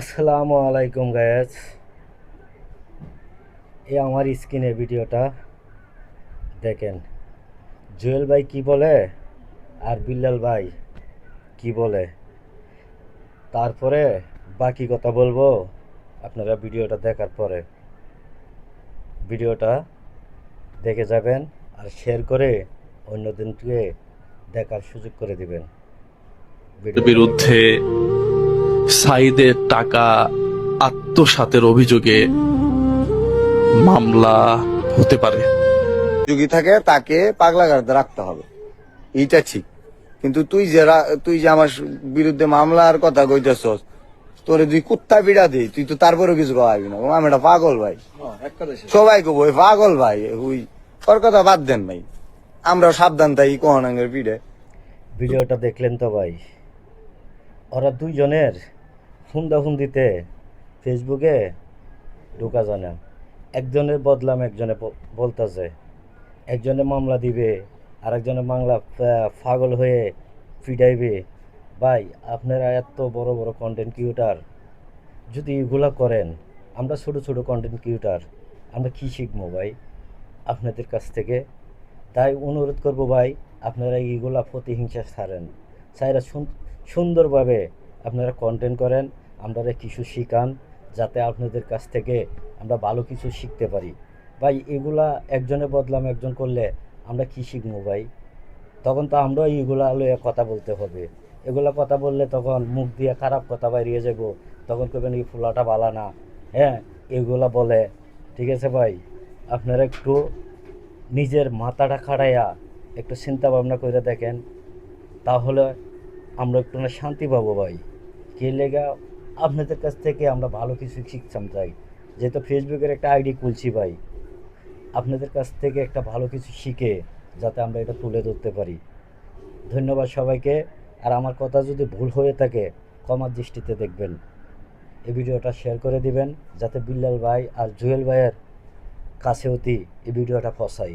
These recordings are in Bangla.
আসসালামু আলাইকুম গায়েস, এই আমার স্ক্রিনে ভিডিওটা দেখেন। জুয়েল ভাই কি বলে আর বিল্লাল ভাই কি বলে, তারপরে বাকি কথা বলবো। আপনারা ভিডিওটা দেখার পরে ভিডিওটা দেখে যাবেন আর শেয়ার করে অন্যদিনকে দেখার সুযোগ করে দিবেন। ভিডিওটা দেখেন। বিরুদ্ধে সাইদের টাকা আত্মসাতের অভিযোগে মামলা হতে পারে। যোগী থাকে তাকে পাগলাগারদে রাখতে হবে, এইটা ঠিক। কিন্তু তুই যে আমার বিরুদ্ধে মামলার কথা কইতেছস, তোরে দুই কুত্তা বিড়া দিই, তুই তো তারপরেও কিছু কওয়াবি না। আমি এটা পাগল ভাই, সবাই কব পাগল ভাই। ওই ওর কথা বাদ দেন ভাই, আমরাও সাবধান তাই কোহনাঙ্গের পিঠে। ভিডিওটা দেখলেন তো ভাই, ওরা দুইজনের হুন্দাহুন্দিতে ফেসবুকে ঢোকা যায় না। একজনের বদলাম একজনে বলতেছে, একজনে মামলা দিবে আর একজনে মামলা পাগল হয়ে ফিডাইবে। ভাই, আপনারা এত বড় বড় কন্টেন্ট ক্রিয়েটার যদি এগুলা করেন, আমরা ছোট ছোট কন্টেন্ট ক্রিয়েটার আমরা কী শিখবো ভাই আপনাদের কাছ থেকে? তাই অনুরোধ করব ভাই, আপনারা এইগুলা প্রতিহিংসা ছাড়েন, ছাইরা সুন্দরভাবে আপনারা কন্টেন্ট করেন, আপনারা কিছু শিখান, যাতে আপনাদের কাছ থেকে আমরা ভালো কিছু শিখতে পারি। ভাই, এগুলা একজনে বদলাম একজন করলে আমরা কী শিখবো ভাই? তখন তো আমরা এইগুলা লইয়া কথা বলতে হবে। এগুলা কথা বললে তখন মুখ দিয়ে খারাপ কথা বাইরিয়ে যাব, তখন করবেন এই ফুলাটা ভালো না। হ্যাঁ, এগুলা বলে। ঠিক আছে ভাই, আপনারা একটু নিজের মাথাটা খাটাইয়া একটু চিন্তা ভাবনা করে দেখেন, তাহলে আমরা একটু না শান্তি পাবো ভাই। কে লেগা আপনাদের কাছ থেকে আমরা ভালো কিছু শিখতাম চাই, যেহেতু ফেসবুকের একটা আইডি খুলছি ভাই, আপনাদের কাছ থেকে একটা ভালো কিছু শিখে যাতে আমরা এটা তুলে ধরতে পারি। ধন্যবাদ সবাইকে। আর আমার কথা যদি ভুল হয়ে থাকে ক্ষমার দৃষ্টিতে দেখবেন। এই ভিডিওটা শেয়ার করে দিবেন যাতে বিল্লাল ভাই আর জুয়েল ভাইয়ের কাছে অতি এই ভিডিওটা পৌঁছাই।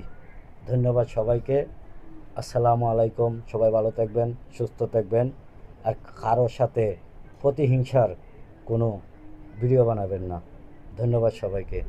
ধন্যবাদ সবাইকে। আসসালামু আলাইকুম। সবাই ভালো থাকবেন, সুস্থ থাকবেন, আর কারোর সাথে প্রতিহিংসার কোনো ভিডিও বানাবেন না। ধন্যবাদ সবাইকে।